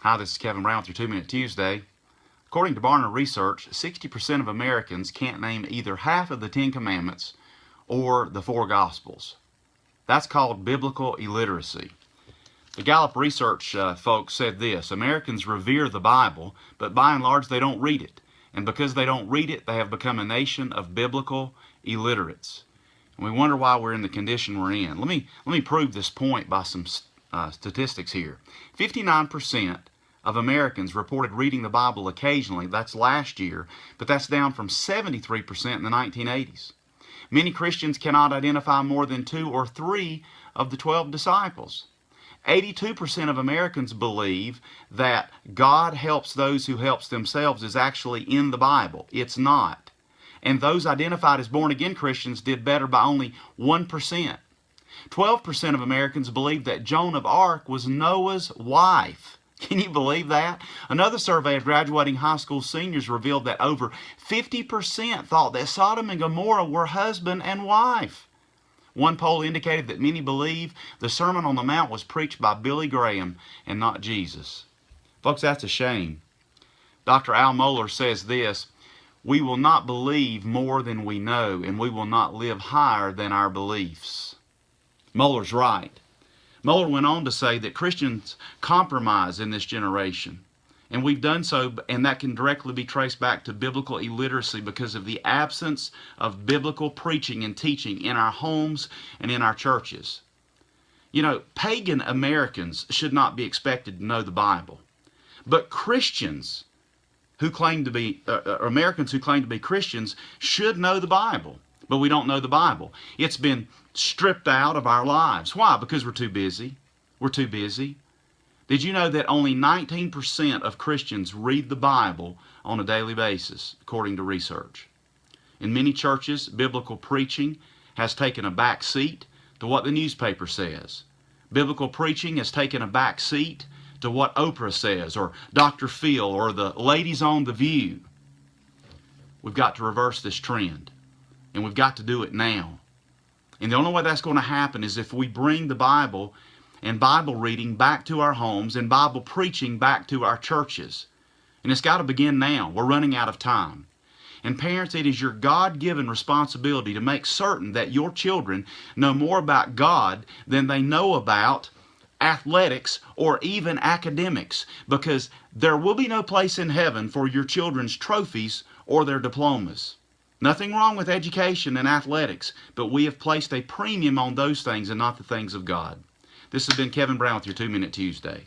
Hi, this is Kevin Brown with your 2 Minute Tuesday. According to Barna Research, 60% of Americans can't name either half of the 10 Commandments or the 4 Gospels. That's called biblical illiteracy. The Gallup research folks said this: Americans revere the Bible, but by and large they don't read it. And because they don't read it, they have become a nation of biblical illiterates. And we wonder why we're in the condition we're in. Let me prove this point by some statistics here. 59% of Americans reported reading the Bible occasionally. That's last year, but that's down from 73% in the 1980s. Many Christians cannot identify more than 2 or 3 of the 12 disciples. 82% of Americans believe that God helps those who helps themselves is actually in the Bible. It's not. And those identified as born-again Christians did better by only 1%. 12% of Americans believe that Joan of Arc was Noah's wife. Can you believe that? Another survey of graduating high school seniors revealed that over 50% thought that Sodom and Gomorrah were husband and wife. One poll indicated that many believe the Sermon on the Mount was preached by Billy Graham and not Jesus. Folks, that's a shame. Dr. Al Mohler says this: we will not believe more than we know, and we will not live higher than our beliefs. Mohler's right. Mohler went on to say that Christians compromise in this generation. And we've done so, and that can directly be traced back to biblical illiteracy because of the absence of biblical preaching and teaching in our homes and in our churches. You know, pagan Americans should not be expected to know the Bible. But Christians who claim to be, Americans who claim to be Christians should know the Bible. But we don't know the Bible. It's been stripped out of our lives. Why? Because we're too busy. We're too busy. Did you know that only 19% of Christians read the Bible on a daily basis, according to research? In many churches, biblical preaching has taken a back seat to what the newspaper says. Biblical preaching has taken a back seat to what Oprah says, or Dr. Phil, or the ladies on The View. We've got to reverse this trend. And we've got to do it now. And the only way that's going to happen is if we bring the Bible and Bible reading back to our homes and Bible preaching back to our churches. And it's got to begin now. We're running out of time. And parents, it is your God-given responsibility to make certain that your children know more about God than they know about athletics or even academics, because there will be no place in heaven for your children's trophies or their diplomas. Nothing wrong with education and athletics, but we have placed a premium on those things and not the things of God. This has been Kevin Brown with your 2 Minute Tuesday.